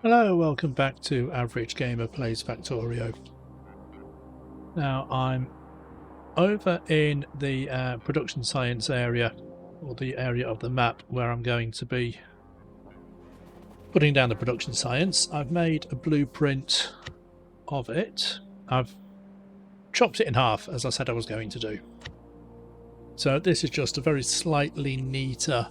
Hello, welcome back to Average Gamer Plays Factorio. Now I'm over in the production science area, or the area of the map where I'm going to be putting down the production science. I've made a blueprint of it. I've chopped it in half as I said I was going to do. So this is just a very slightly neater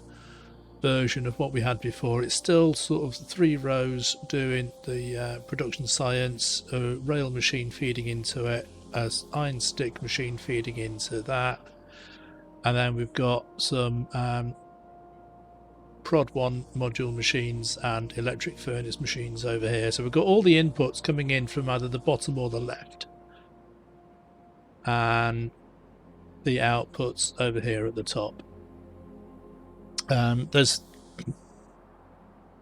version of what we had before. It's still sort of 3 rows doing the production science, a rail machine feeding into it, a iron stick machine feeding into that, and then we've got some prod 1 module machines and electric furnace machines over here. So we've got all the inputs coming in from either the bottom or the left, and the outputs over here at the top.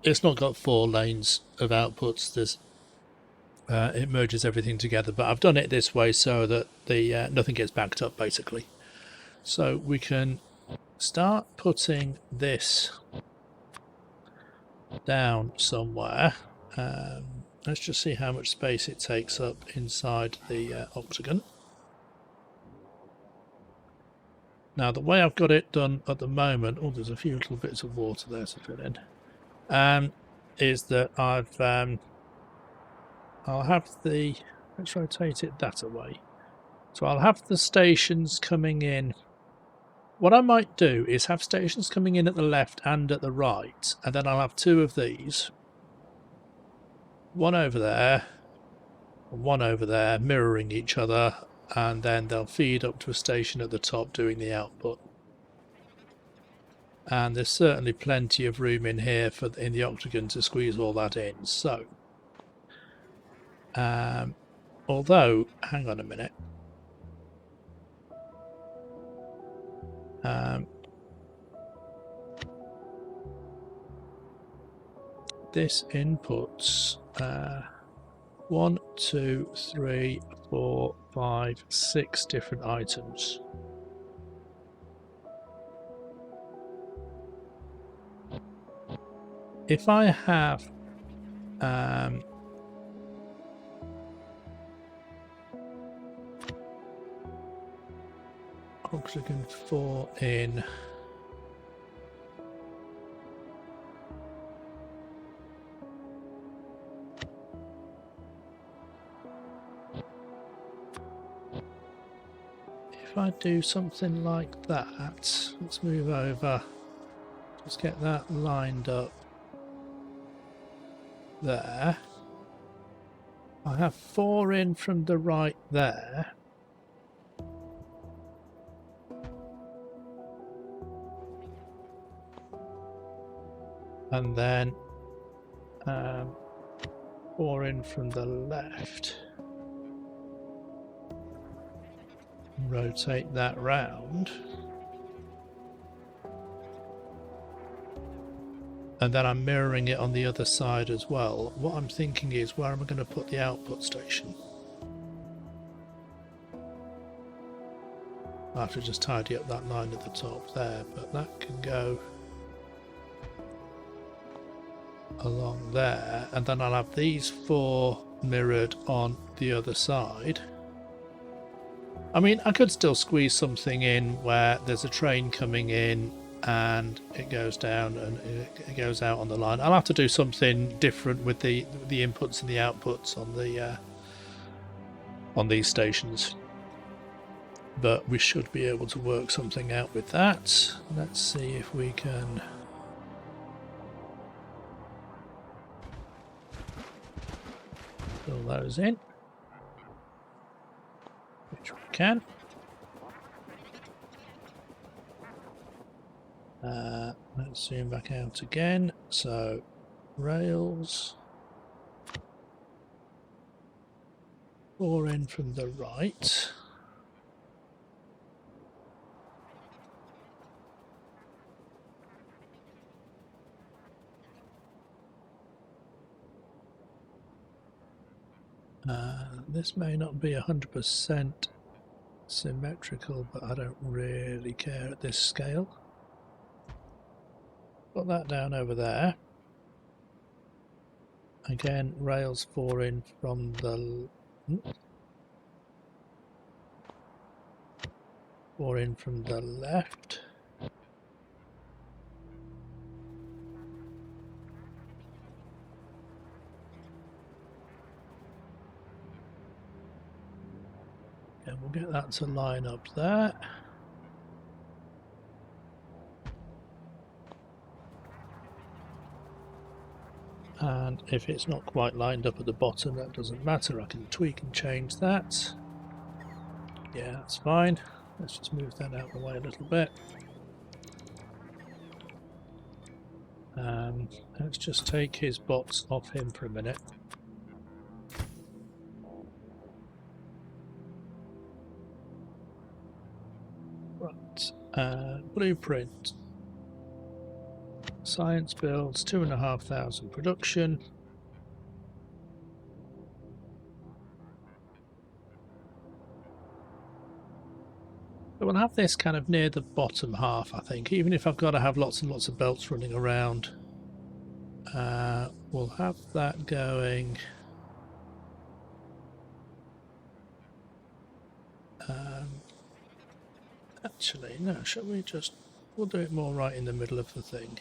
It's not got 4 lanes of outputs. It merges everything together, but I've done it this way so that the nothing gets backed up basically. So we can start putting this down somewhere. Let's just see how much space it takes up inside the octagon. Now the way I've got it done at the moment, oh, there's a few little bits of water there to fill in, is that I'll have the, let's rotate it that away. So I'll have the stations coming in. What I might do is have stations coming in at the left and at the right, and then I'll have 2 of these. One over there, and one over there, mirroring each other, and then they'll feed up to a station at the top doing the output. And there's certainly plenty of room in here in the octagon to squeeze all that in. So, although, hang on a minute. This inputs 1, 2, 3, 4, 5, 6 different items. If I have octagon 4 in, if I do something like that, let's move over, just get that lined up there. I have 4 in from the right there. And then 4 in from the left. Rotate that round. And then I'm mirroring it on the other side as well. What I'm thinking is, where am I going to put the output station? I have to just tidy up that line at the top there, but that can go along there, and then I'll have these 4 mirrored on the other side. I mean, I could still squeeze something in where there's a train coming in and it goes down and it goes out on the line. I'll have to do something different with the inputs and the outputs on these stations, but we should be able to work something out with that. Let's see if we can fill those in, which we can. Let's zoom back out again. So rails, 4 in from the right. This may not be 100% symmetrical, but I don't really care at this scale. Put that down over there. Again, rails 4 in from the 4 in from the left. And we'll get that to line up there. And if it's not quite lined up at the bottom, that doesn't matter. I can tweak and change that. Yeah, that's fine. Let's just move that out of the way a little bit. Let's just take his box off him for a minute. Right, blueprint. Science builds 2,500 production. But we'll have this kind of near the bottom half, I think, even if I've got to have lots and lots of belts running around. We'll have that going. Actually, no, shall we just... We'll do it more right in the middle of the thing.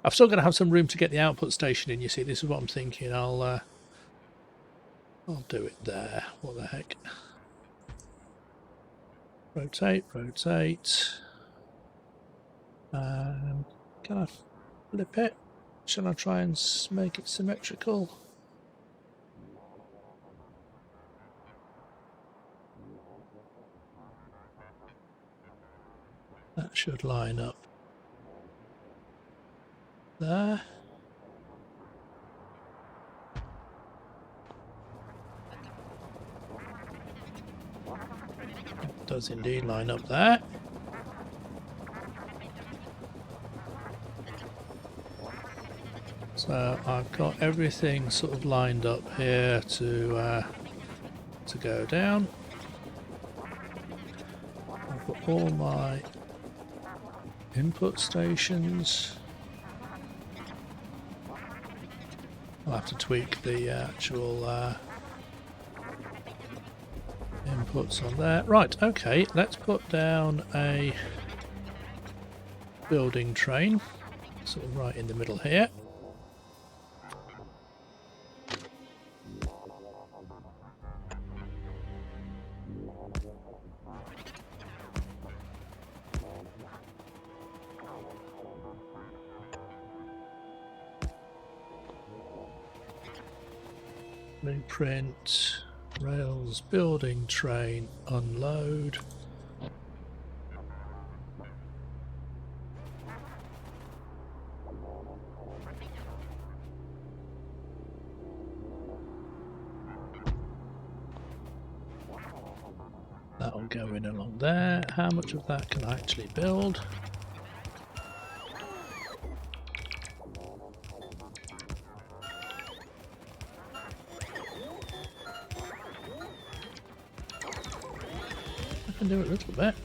I've still got to have some room to get the output station in, you see. This is what I'm thinking. I'll do it there. What the heck. Rotate, rotate. Can I flip it? Shall I try and make it symmetrical? That should line up there. It does indeed line up there. So I've got everything sort of lined up here to go down. I've got all my input stations. I'll have to tweak the actual inputs on there. Right, okay, let's put down a building train, sort of right in the middle here. Blueprint, rails, building train, unload. That'll go in along there. How much of that can I actually build? I can do it a little bit.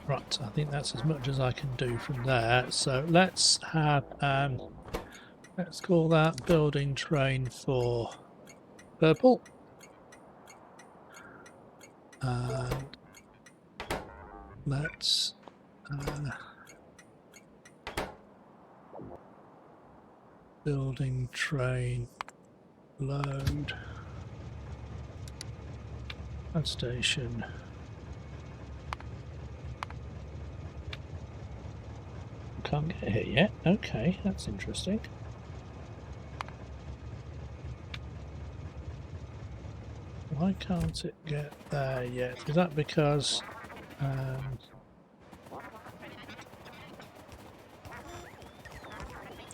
Right, I think that's as much as I can do from there. So let's have, let's call that building train for purple. And let's building train load add station. Can't get here yet. Okay, that's interesting. Why can't it get there yet? Is that because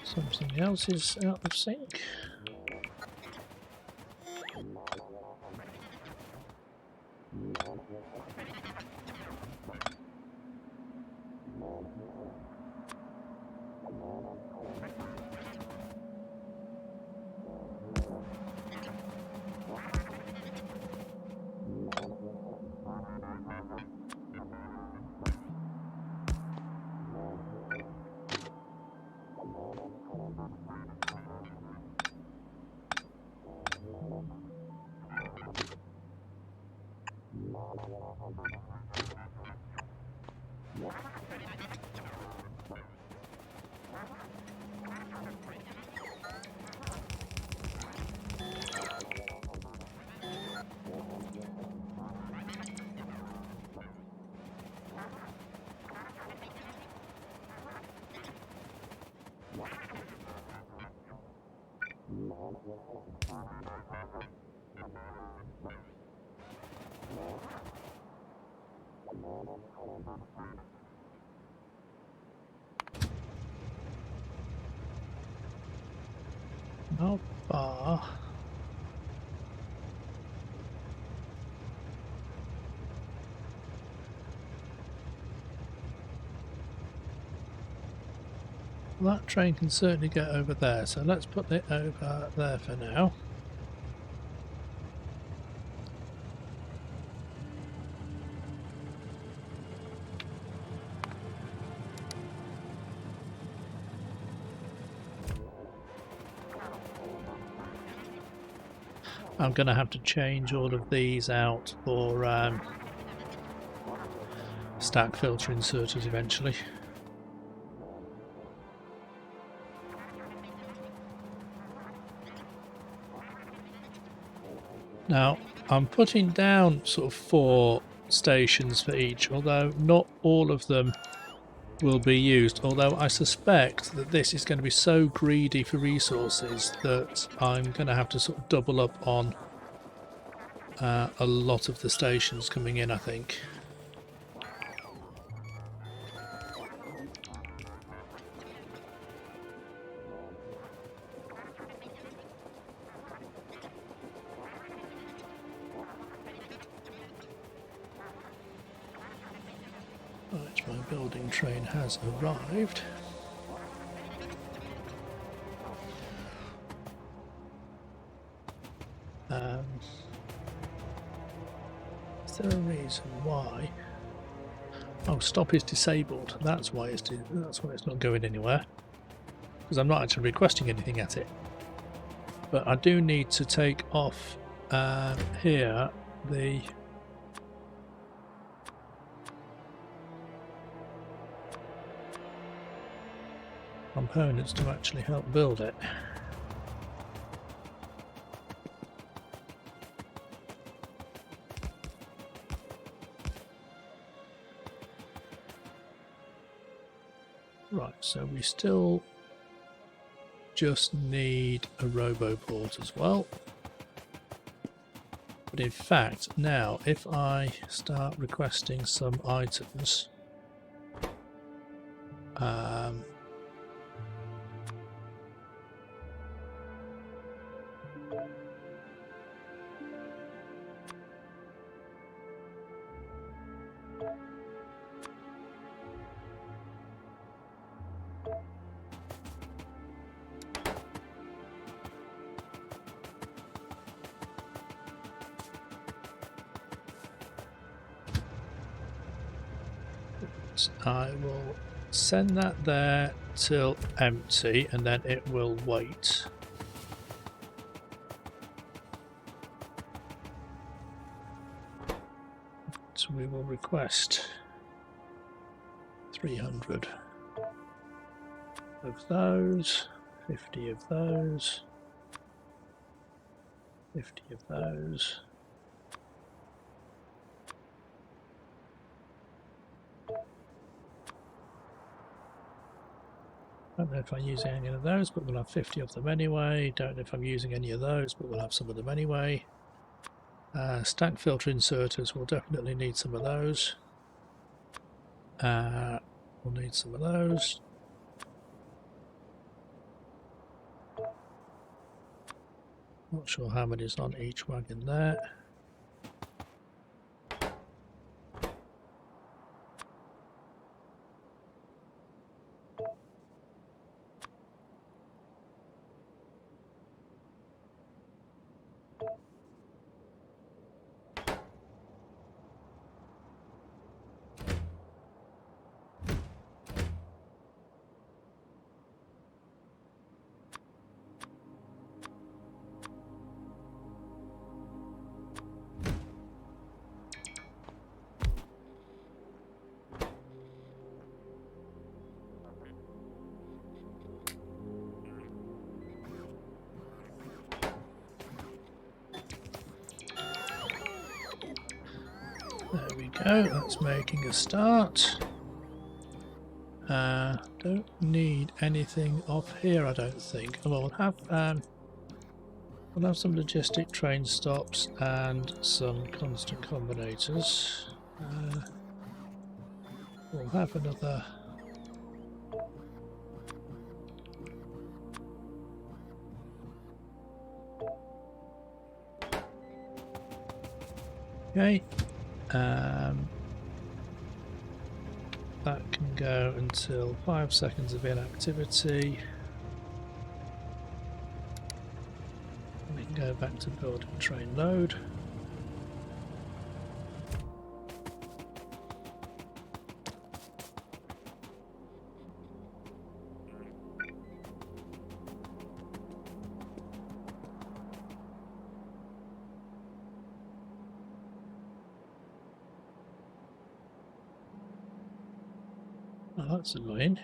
something else is out of sync? How far? That train can certainly get over there, so let's put it over there for now. I'm going to have to change all of these out for stack filter inserters eventually. Now, I'm putting down sort of 4 stations for each, although not all of them will be used, although I suspect that this is going to be so greedy for resources that I'm going to have to sort of double up on a lot of the stations coming in, I think. Right, my building train has arrived. Is there a reason why? Oh, stop is disabled. That's why it's not going anywhere. Because I'm not actually requesting anything at it. But I do need to take off here the components to actually help build it. Right, so we still just need a roboport as well. But in fact, now if I start requesting some items, Right, I will send that there till empty and then it will wait. So we will request 300 of those, 50 of those, 50 of those. Don't know if I'm using any of those, but we'll have 50 of them anyway. Don't know if I'm using any of those, but we'll have some of them anyway. Stack filter inserters, we'll definitely need some of those. We'll need some of those. Not sure how many is on each wagon there. There we go, that's making a start. Don't need anything off here, I don't think. We'll have some logistic train stops and some constant combinators. We'll have another. Okay. That can go until 5 seconds of inactivity. We can go back to building train load. Oh, that's annoying.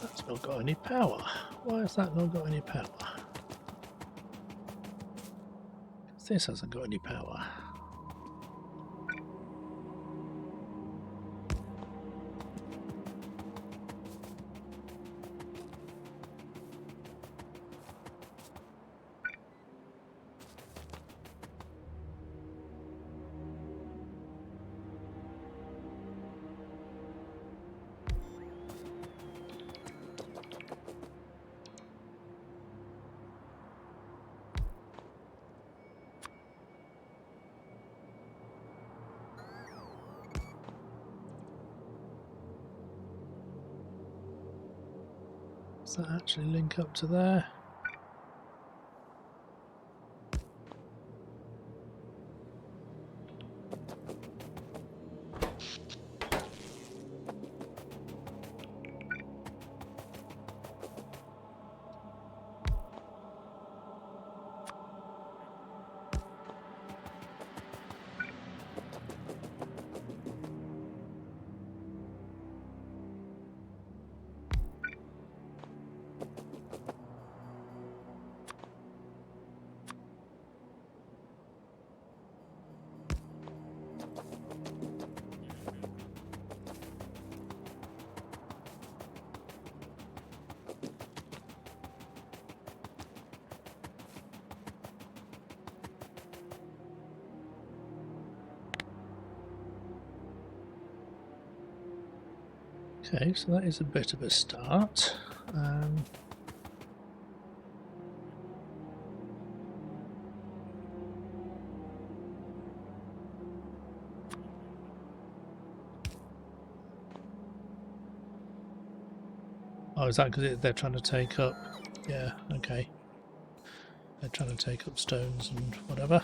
That's not got any power. Why has that not got any power? This hasn't got any power. Does that actually link up to there? Okay, so that is a bit of a start. Oh, is that because they're trying to take up? Yeah, okay. They're trying to take up stones and whatever.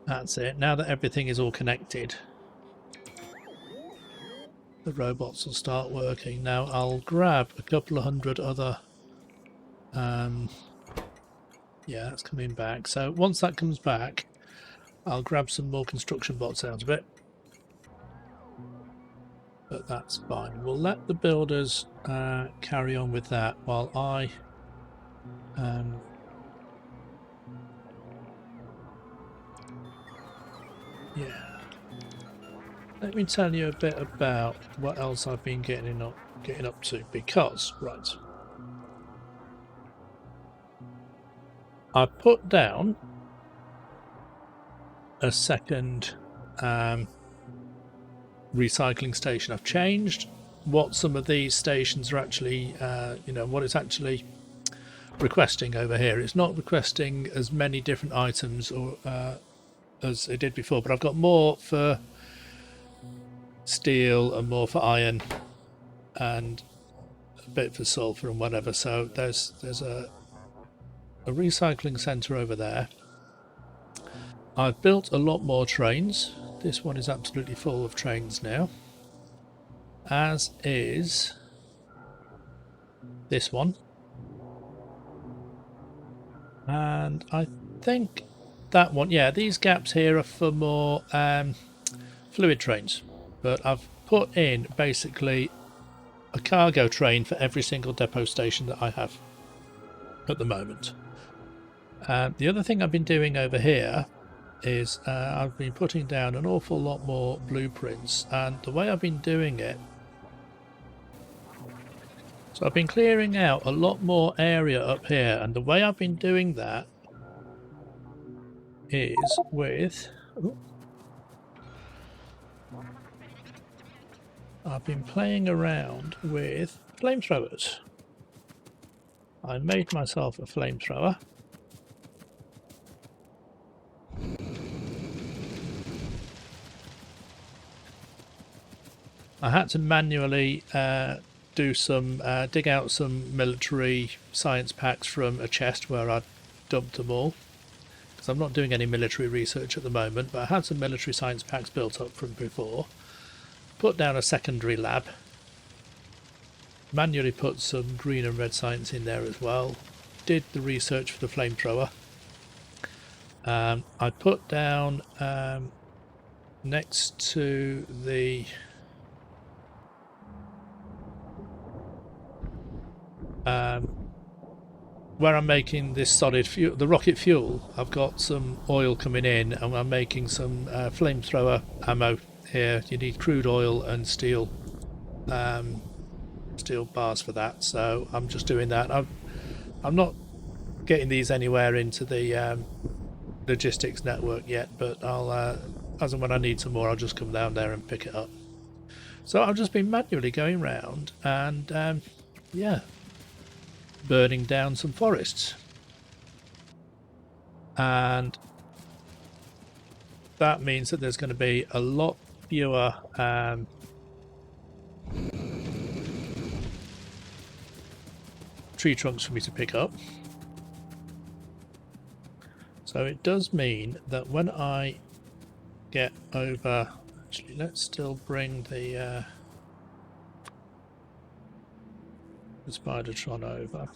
That's it. Now that everything is all connected, the robots will start working. Now I'll grab a couple of hundred other... yeah, that's coming back. So once that comes back, I'll grab some more construction bots out of it. But that's fine. We'll let the builders carry on with that while I... yeah. Let me tell you a bit about what else I've been getting up to, because, right, I put down a second recycling station. I've changed what some of these stations are actually, what it's actually requesting over here. It's not requesting as many different items or as it did before, but I've got more for steel and more for iron and a bit for sulfur and whatever. So there's a recycling centre over there. I've built a lot more trains. This one is absolutely full of trains now, as is this one, and I think that one, yeah, these gaps here are for more fluid trains, but I've put in basically a cargo train for every single depot station that I have at the moment. The other thing I've been doing over here is I've been putting down an awful lot more blueprints, and the way I've been doing it, so I've been clearing out a lot more area up here, and the way I've been doing that is with... I've been playing around with flamethrowers. I made myself a flamethrower. I had to manually dig out some military science packs from a chest where I'd dumped them all, because I'm not doing any military research at the moment, but I had some military science packs built up from before. Put down a secondary lab, manually put some green and red science in there as well, did the research for the flamethrower. I put down next to the where I'm making this solid fuel, the rocket fuel, I've got some oil coming in, and I'm making some flamethrower ammo here. You need crude oil and steel bars for that, so I'm just doing that. I'm not getting these anywhere into the logistics network yet, but I'll as and when I need some more, I'll just come down there and pick it up. So I've just been manually going around and yeah, burning down some forests, and that means that there's going to be a lot fewer tree trunks for me to pick up. So it does mean that when I get over, actually let's still bring the Spidertron over.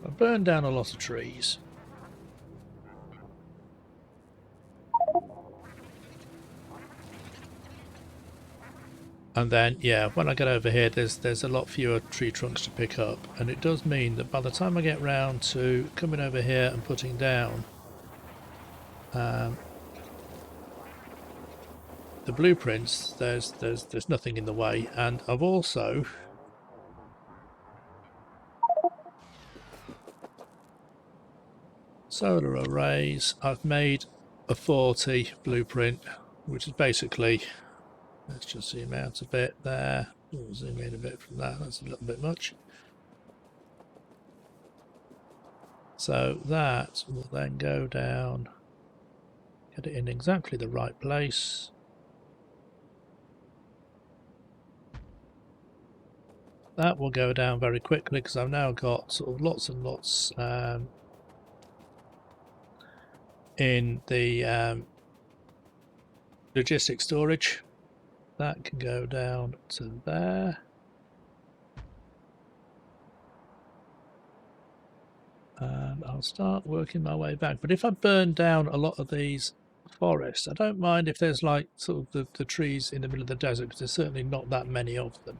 I burned down a lot of trees. And then, yeah, when I get over here, there's a lot fewer tree trunks to pick up, and it does mean that by the time I get round to coming over here and putting down the blueprints, there's nothing in the way. And I've also solar arrays. I've made a 40 blueprint, which is basically, let's just zoom out a bit there. We'll zoom in a bit from that. That's a little bit much. So that will then go down, get it in exactly the right place. That will go down very quickly because I've now got sort of lots and lots in the logistics storage. That can go down to there. And I'll start working my way back. But if I burn down a lot of these forests, I don't mind if there's like sort of the trees in the middle of the desert, because there's certainly not that many of them.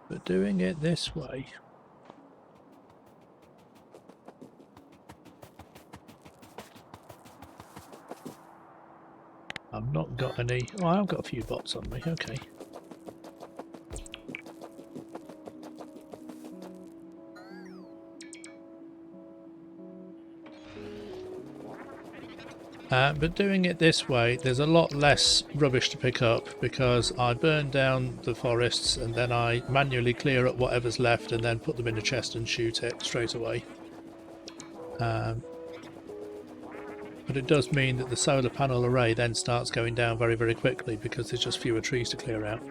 But doing it this way, I've not got any. Oh, I've got a few bots on me. Okay. But doing it this way, there's a lot less rubbish to pick up because I burn down the forests and then I manually clear up whatever's left and then put them in a chest and shoot it straight away. But it does mean that the solar panel array then starts going down very, very quickly because there's just fewer trees to clear out.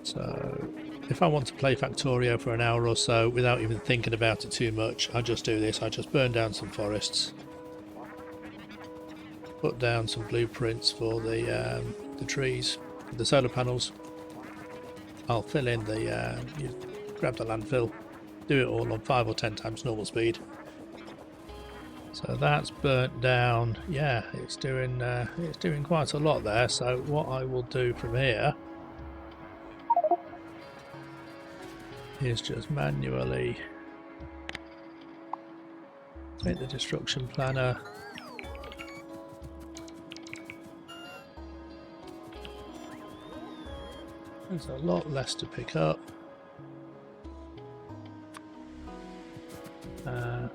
So if I want to play Factorio for an hour or so without even thinking about it too much, I just do this. I just burn down some forests, put down some blueprints for the trees, for the solar panels. I'll fill in the, grab the landfill, do it all on 5 or 10 times normal speed. So that's burnt down. Yeah, it's doing quite a lot there. So what I will do from here is just manually take the destruction planner, there's a lot less to pick up.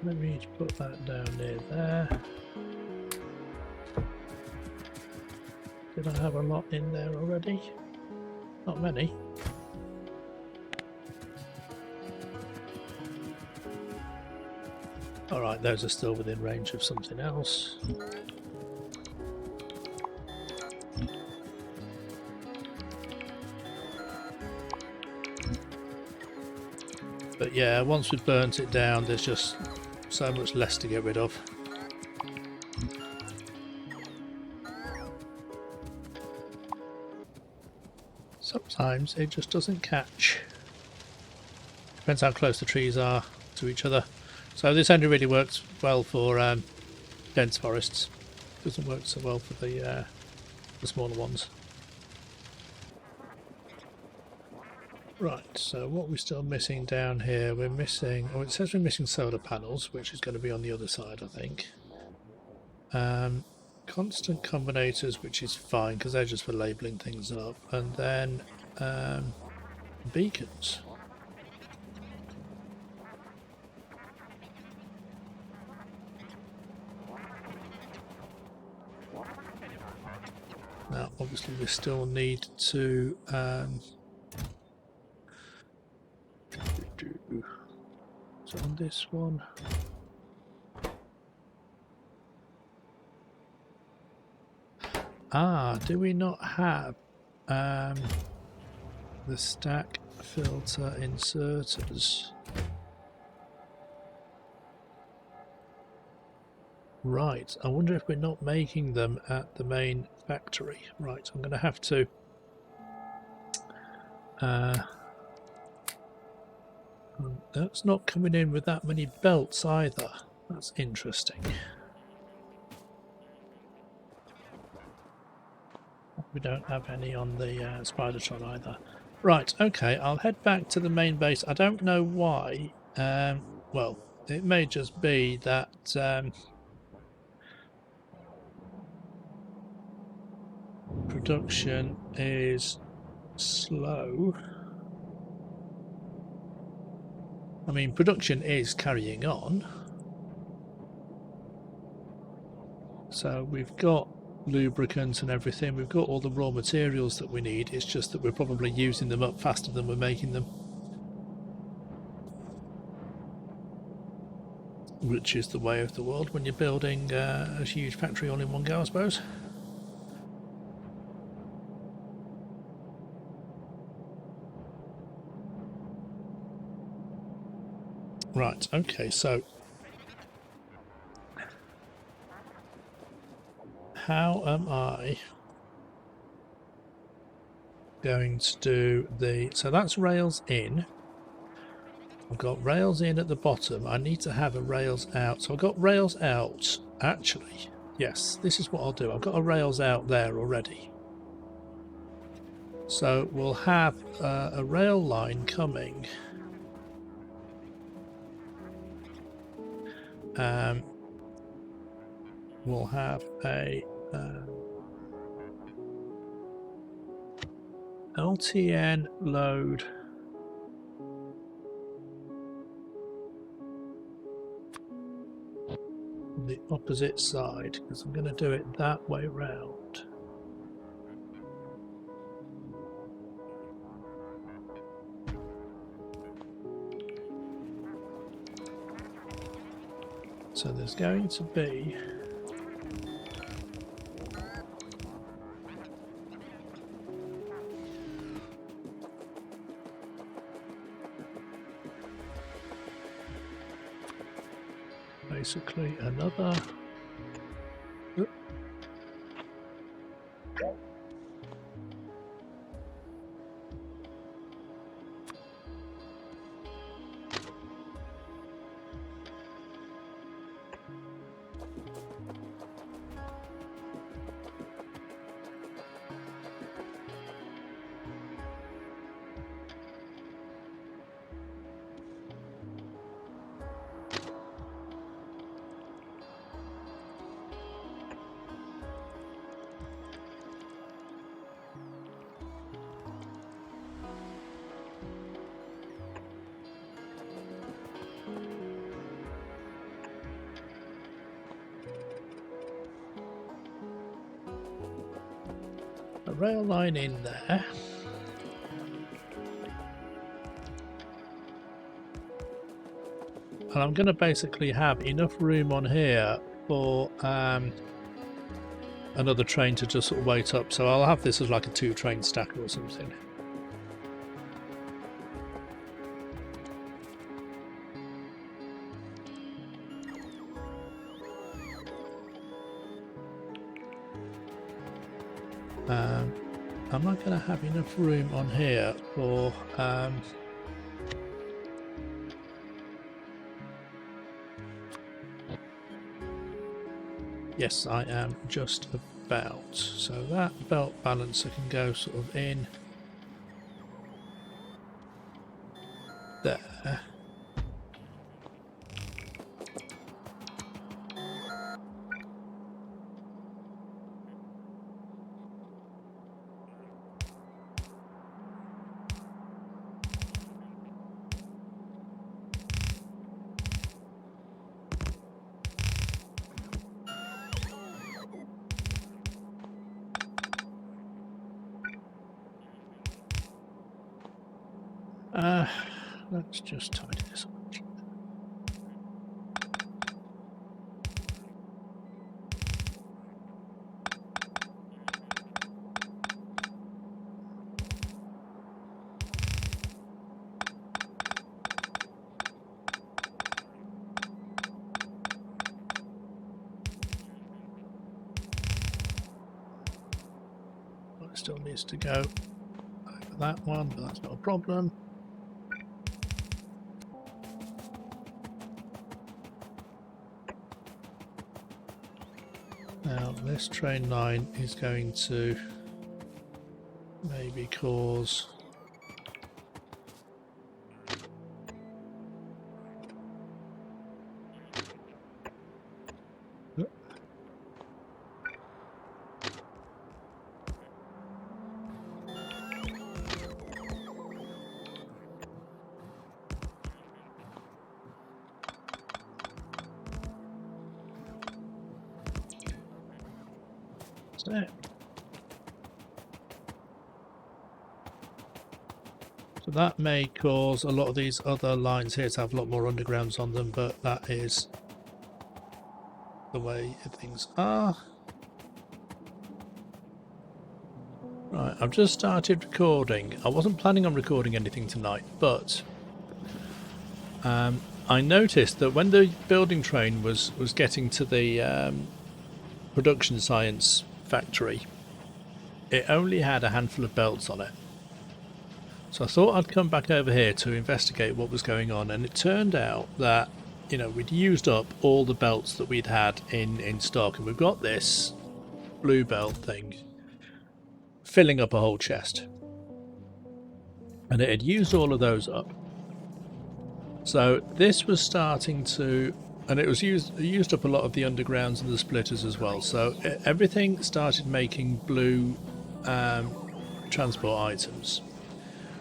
Let me put that down near there. Did I have a lot in there already? Not many. Alright, those are still within range of something else. But yeah, once we've burnt it down, there's just so much less to get rid of. Sometimes it just doesn't catch. Depends how close the trees are to each other. So this only really works well for dense forests. Doesn't work so well for the smaller ones. Right, so what we're still missing down here, we're missing, oh, it says we're missing solar panels, which is going to be on the other side, I think. Constant combinators, which is fine because they're just for labelling things up, and then beacons. Now, obviously, we still need to so on this one. Do we not have the stack filter inserters? Right, I wonder if we're not making them at the main factory. Right, I'm going to have to That's not coming in with that many belts either. That's interesting. We don't have any on the Spidertron either. Right, okay, I'll head back to the main base. I don't know why. Well, it may just be that production is slow. I mean, production is carrying on. So we've got lubricants and everything. We've got all the raw materials that we need. It's just that we're probably using them up faster than we're making them. Which is the way of the world when you're building a huge factory all in one go, I suppose. Right, okay, so how am I going to do the... So that's rails in. I've got rails in at the bottom. I need to have a rails out. So I've got rails out. Actually, yes, this is what I'll do. I've got a rails out there already. So we'll have a rail line coming. We'll have a LTN load on the opposite side, because I'm going to do it that way round. So there's going to be basically another rail line in there. And I'm going to basically have enough room on here for another train to just sort of wait up. So I'll have this as like a 2-train stacker or something. Am I going to have enough room on here for yes, I am just about. So that belt balancer can go sort of in there. Let's just tidy this up. Well, it still needs to go over that one, but that's not a problem. This train line is going to maybe cause so that may cause a lot of these other lines here to have a lot more undergrounds on them, but that is the way things are. Right, I've just started recording. I wasn't planning on recording anything tonight, but I noticed that when the building train was getting to the production science factory, it only had a handful of belts on it. So I thought I'd come back over here to investigate what was going on, and it turned out that, you know, we'd used up all the belts that we'd had in stock, and we've got this blue belt thing filling up a whole chest, and it had used all of those up. So this was starting to, and it used up a lot of the undergrounds and the splitters as well, so everything started making blue transport items.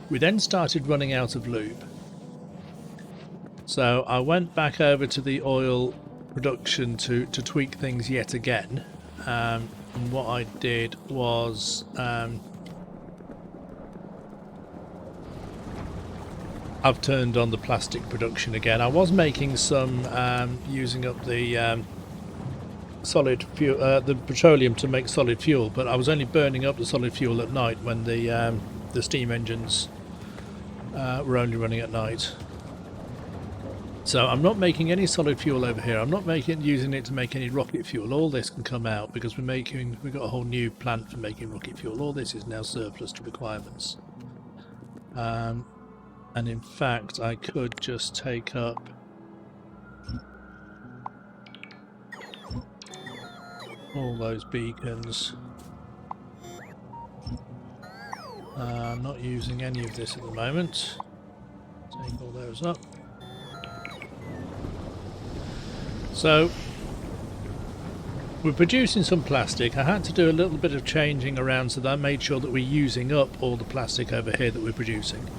We then started running out of lube, so I went back over to the oil production to tweak things yet again, and what I did was I've turned on the plastic production again. I was making some using up the solid fuel, the petroleum to make solid fuel, but I was only burning up the solid fuel at night when the steam engines were only running at night. So I'm not making any solid fuel over here. I'm not using it to make any rocket fuel. All this can come out because we've got a whole new plant for making rocket fuel. All this is now surplus to requirements. And in fact, I could just take up all those beacons. I'm not using any of this at the moment. Take all those up. So we're producing some plastic. I had to do a little bit of changing around so that I made sure that we're using up all the plastic over here that we're producing.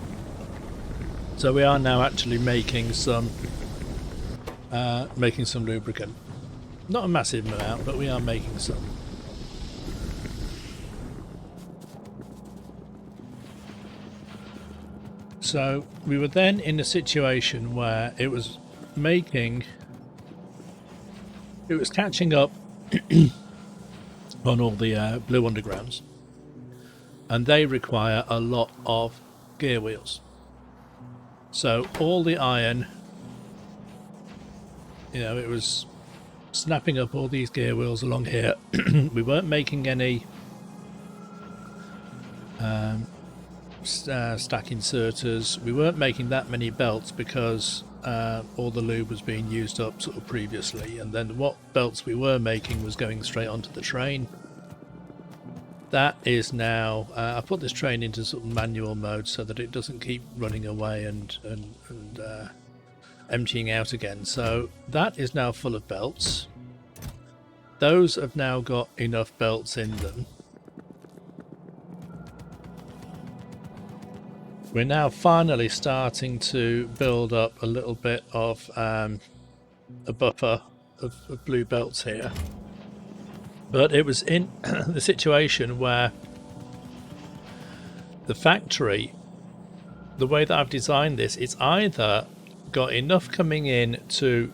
So we are now actually making some lubricant. Not a massive amount, but we are making some. So we were then in a situation where it was catching up on all the blue undergrounds, and they require a lot of gear wheels. So all the iron, you know, it was snapping up all these gear wheels along here. We weren't making any stack inserters. We weren't making that many belts because all the lube was being used up sort of previously, and then what belts we were making was going straight onto the train. That is now I put this train into sort of manual mode so that it doesn't keep running away and emptying out again. So that is now full of belts. Those have now got enough belts in them. We're now finally starting to build up a little bit of a buffer of blue belts here. But it was in the situation where the factory, the way that I've designed this, it's either got enough coming in to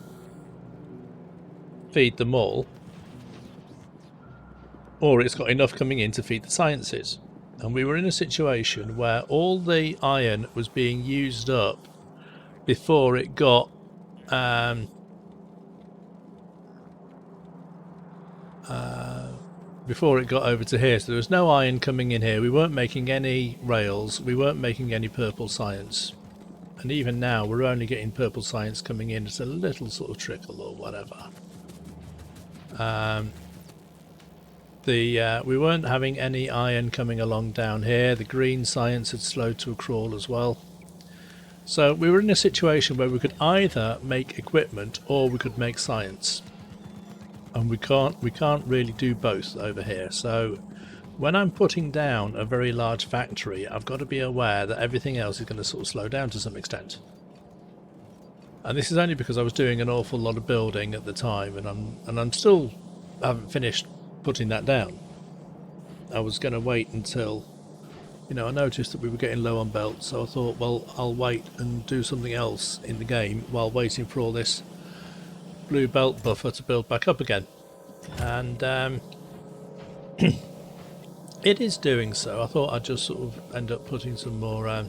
feed them all, or it's got enough coming in to feed the sciences. And we were in a situation where all the iron was being used up before it got over to here. So there was no iron coming in here. We weren't making any rails. We weren't making any purple science. And even now we're only getting purple science coming in. It's a little sort of trickle or whatever. we weren't having any iron coming along down here. The green science had slowed to a crawl as well. So we were in a situation where we could either make equipment or we could make science. And we can't really do both over here. So when I'm putting down a very large factory, I've got to be aware that everything else is going to sort of slow down to some extent. And this is only because I was doing an awful lot of building at the time, and I'm still haven't finished putting that down. I was going to wait until, you know, I noticed that we were getting low on belts, so I thought, well, I'll wait and do something else in the game while waiting for all this blue belt buffer to build back up again. And it is doing so. I thought I'd just sort of end up putting some more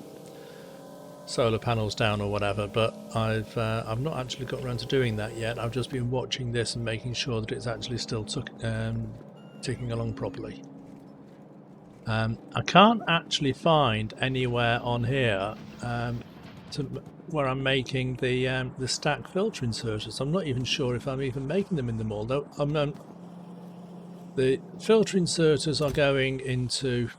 solar panels down or whatever, but I've not actually got around to doing that yet. I've just been watching this and making sure that it's actually still ticking along properly. I can't actually find anywhere on here where I'm making the stack filter inserters. I'm not even sure if I'm even making them in the mall. Though the filter inserters are going into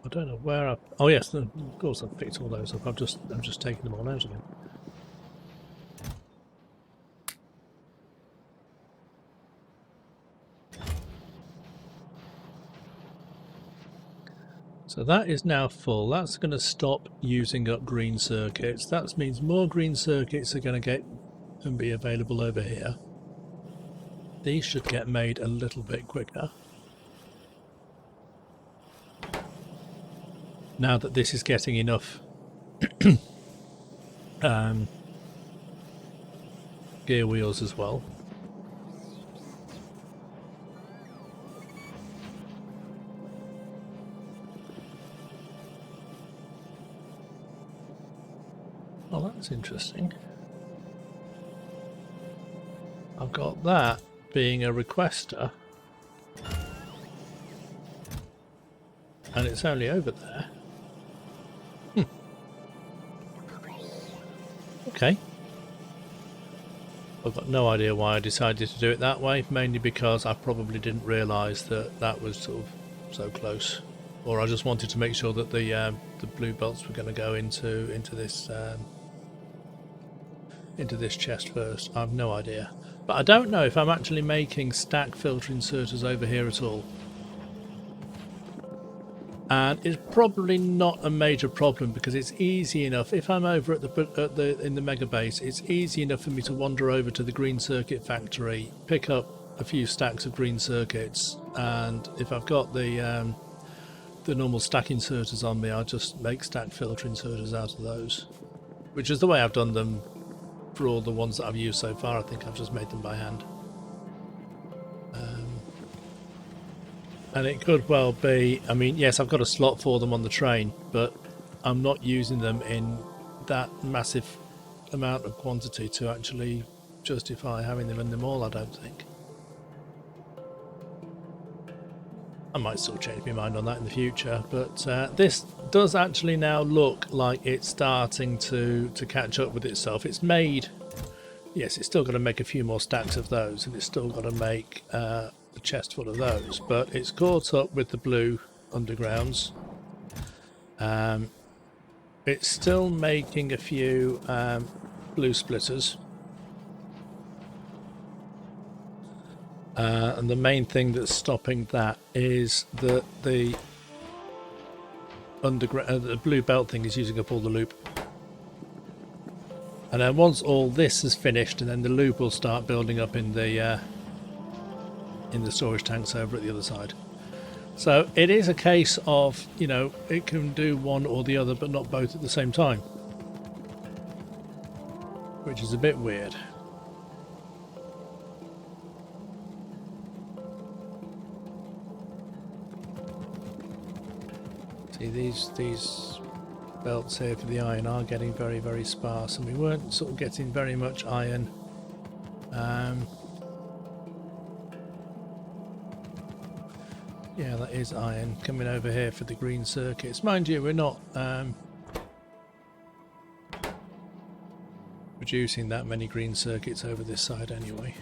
I don't know where oh yes, of course I've picked all those up. I'm just taking them all out again. So that is now full. That's going to stop using up green circuits. That means more green circuits are going to get and be available over here. These should get made a little bit quicker. Now that this is getting enough gear wheels as well. Oh, that's interesting. I've got that being a requester, and it's only over there. Okay. I've got no idea why I decided to do it that way, mainly because I probably didn't realise that that was sort of so close, or I just wanted to make sure that the blue belts were going to go into this chest first. I have no idea, but I don't know if I'm actually making stack filter inserters over here at all. And it's probably not a major problem because it's easy enough. If I'm over at in the mega base, it's easy enough for me to wander over to the green circuit factory, pick up a few stacks of green circuits, and if I've got the normal stack inserters on me, I'll just make stack filter inserters out of those, which is the way I've done them for all the ones that I've used so far. I think I've just made them by hand. And it could well be, I mean, yes, I've got a slot for them on the train, but I'm not using them in that massive amount of quantity to actually justify having them in the mall, I don't think. I might still change my mind on that in the future, but this does actually now look like it's starting to catch up with itself. It's made, yes, it's still got to make a few more stacks of those, and it's still got to make a chest full of those, but it's caught up with the blue undergrounds. It's still making a few blue splitters, and the main thing that's stopping that is that the underground, the blue belt thing is using up all the loop. And then once all this is finished, and then the loop will start building up in the storage tanks over at the other side. So it is a case of, you know, it can do one or the other, but not both at the same time, which is a bit weird. See, these belts here for the iron are getting very, very sparse, and we weren't sort of getting very much iron. Yeah, that is iron coming over here for the green circuits. Mind you, we're producing that many green circuits over this side anyway.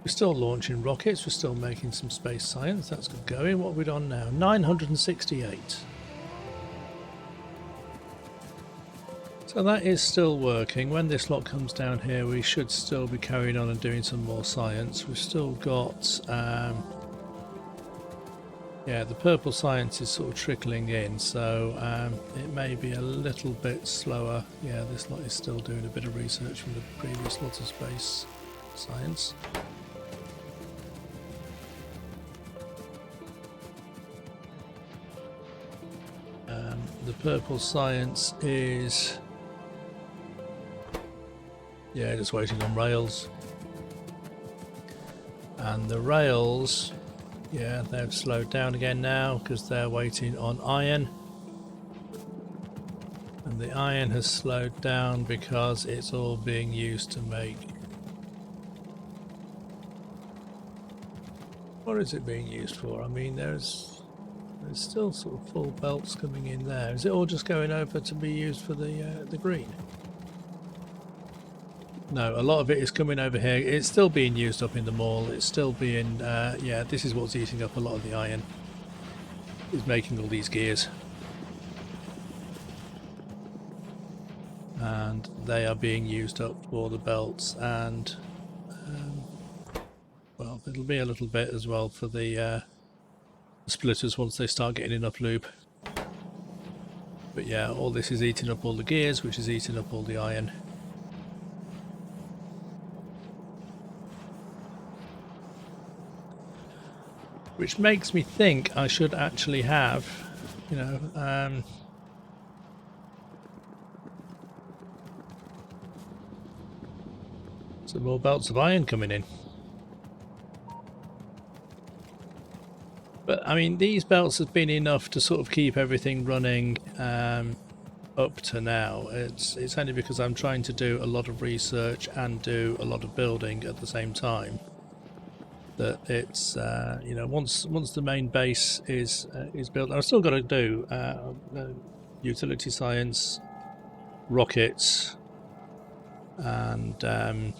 We're still launching rockets, we're still making some space science, that's good going. What are we on now? 968. So that is still working. When this lot comes down here, we should still be carrying on and doing some more science. We've still got, yeah, the purple science is sort of trickling in, so it may be a little bit slower. Yeah, this lot is still doing a bit of research from the previous lot of space science. The purple science is, yeah, just waiting on rails. And the rails, yeah, they've slowed down again now because they're waiting on iron. And the iron has slowed down because it's all being used to make... What is it being used for? I mean, there's still sort of full belts coming in there. Is it all just going over to be used for the green? No, a lot of it is coming over here. It's still being used up in the mall. It's still being, yeah, this is what's eating up a lot of the iron. Is making all these gears. And they are being used up for the belts and, well, it'll be a little bit as well for the splitters once they start getting enough lube. But yeah, all this is eating up all the gears, which is eating up all the iron. Which makes me think I should actually have, you know, some more belts of iron coming in. But I mean, these belts have been enough to sort of keep everything running up to now. It's only because I'm trying to do a lot of research and do a lot of building at the same time that it's you know, once the main base is built, I've still got to do utility science, rockets, and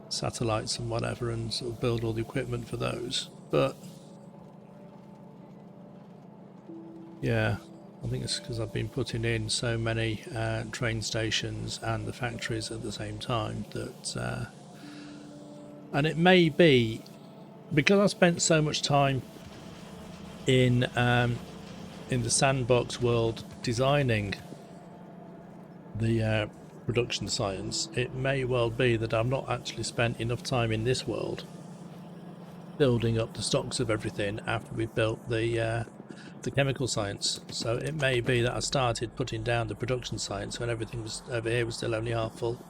satellites and whatever, and sort of build all the equipment for those. But yeah, I think it's because I've been putting in so many train stations and the factories at the same time that, and it may be because I spent so much time in the sandbox world designing the production science. It may well be that I've not actually spent enough time in this world building up the stocks of everything after we've built the chemical science. So it may be that I started putting down the production science when everything was over here was still only half full.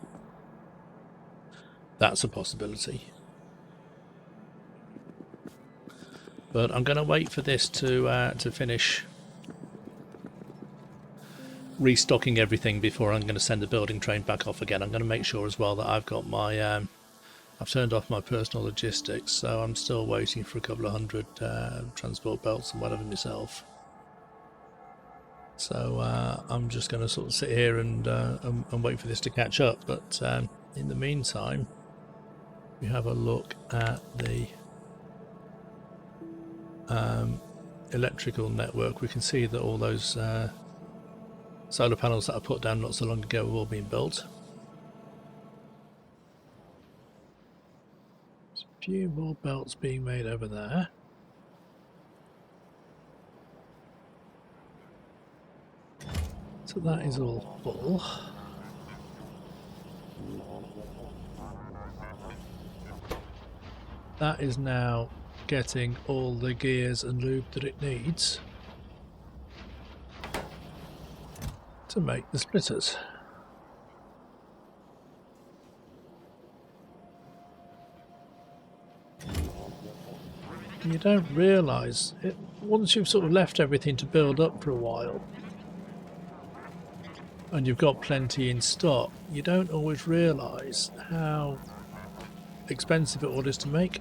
That's a possibility. But I'm going to wait for this to finish restocking everything before I'm going to send the building train back off again. I'm going to make sure as well that I've got my I've turned off my personal logistics, so I'm still waiting for a couple of hundred transport belts and whatever myself. So I'm just going to sort of sit here and wait for this to catch up. But in the meantime, we have a look at the electrical network. We can see that all those solar panels that I put down not so long ago have all been built. Few more belts being made over there. So that is all full. That is now getting all the gears and lube that it needs to make the splitters. You don't realise it once you've sort of left everything to build up for a while and you've got plenty in stock, you don't always realise how expensive it all is to make.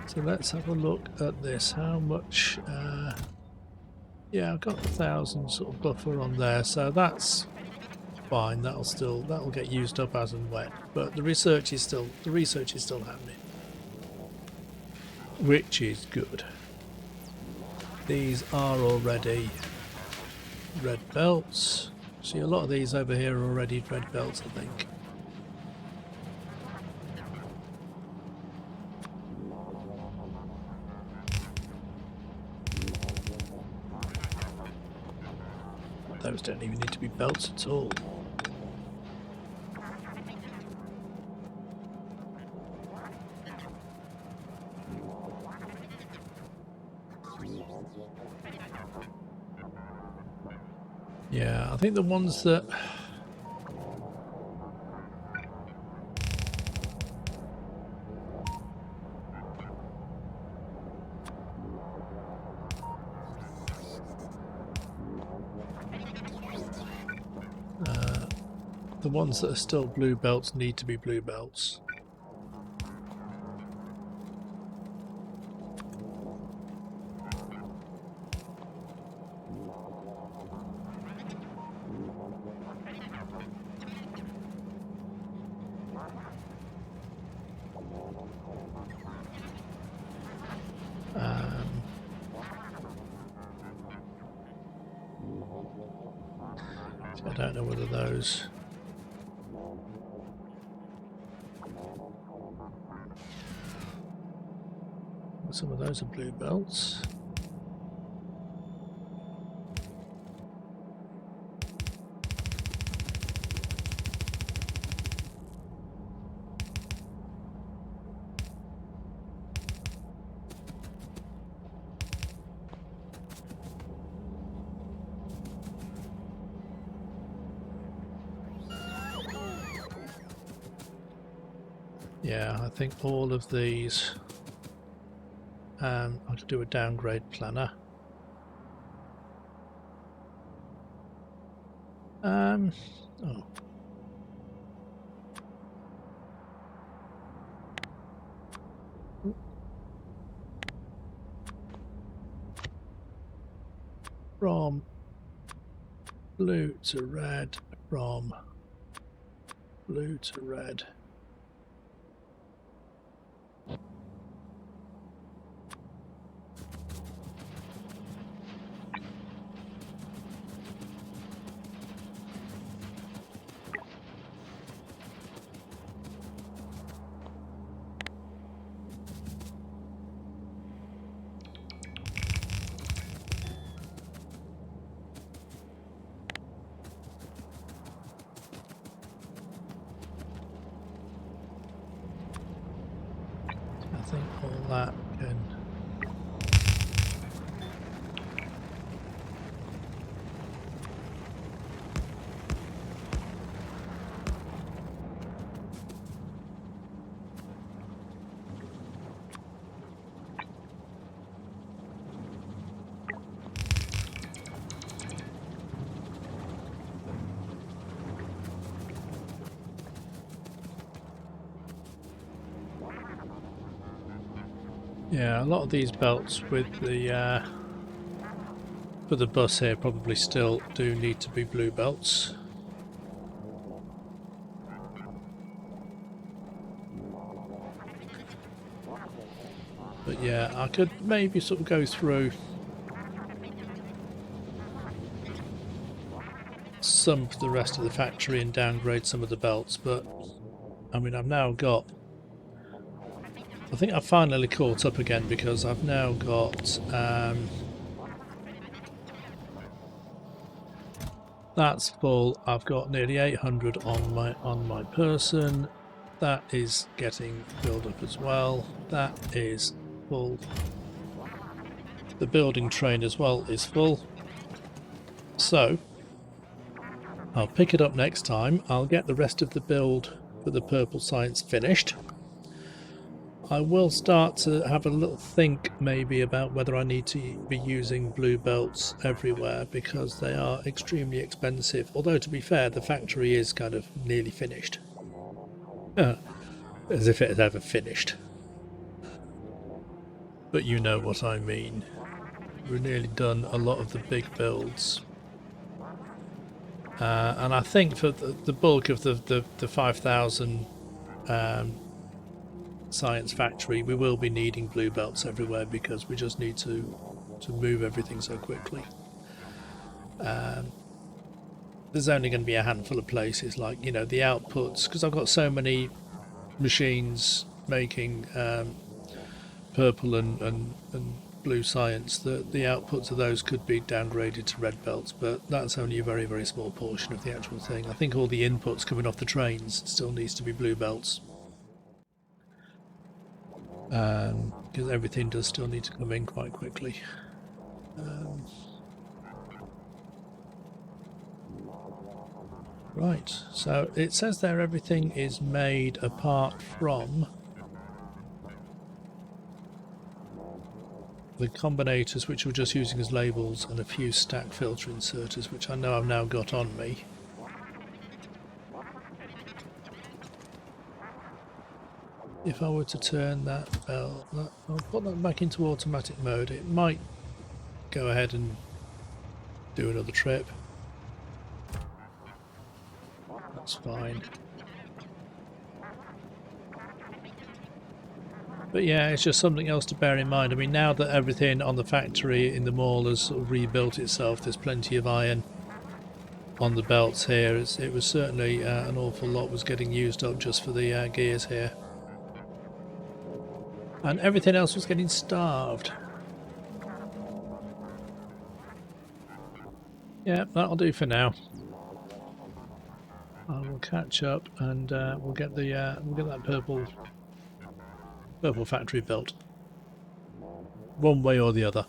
So let's have a look at this. How much yeah, I've got 1,000 sort of buffer on there, so that's fine. That'll get used up as and when. But the research is still happening, which is good. These are already red belts. See, a lot of these over here are already red belts, I think. Those don't even need to be belts at all. Yeah, I think the ones that are still blue belts need to be blue belts. So I don't know whether those. Some of those are blue belts. Yeah, I think all of these. I'll have to do a downgrade planner. Oh. From blue to red, from blue to red. I think all that can. Yeah, a lot of these belts with the for the bus here probably still do need to be blue belts. But yeah, I could maybe sort of go through some for the rest of the factory and downgrade some of the belts, but I mean I've now got, I think I've finally caught up again because I've now got that's full. I've got nearly 800 on my person. That is getting filled up as well. That is full. The building train as well is full. So I'll pick it up next time. I'll get the rest of the build for the purple science finished. I will start to have a little think maybe about whether I need to be using blue belts everywhere because they are extremely expensive. Although to be fair, the factory is kind of nearly finished. As if it had ever finished. But you know what I mean. We've nearly done a lot of the big builds. And I think for the bulk of the 5,000 science factory, we will be needing blue belts everywhere because we just need to move everything so quickly. There's only going to be a handful of places, like, you know, the outputs, because I've got so many machines making purple and blue science that the outputs of those could be downgraded to red belts, but that's only a very, very small portion of the actual thing. I think all the inputs coming off the trains still needs to be blue belts, because everything does still need to come in quite quickly. Right, so it says there everything is made apart from the combinators, which we're just using as labels, and a few stack filter inserters, which I know I've now got on me. If I were to turn that bell, I'll put that back into automatic mode, it might go ahead and do another trip. That's fine. But yeah, it's just something else to bear in mind. I mean, now that everything on the factory in the mall has sort of rebuilt itself, there's plenty of iron on the belts here. It was certainly an awful lot was getting used up just for the gears here. And everything else was getting starved. Yeah, that'll do for now. I will catch up and we'll get that purple factory built, one way or the other.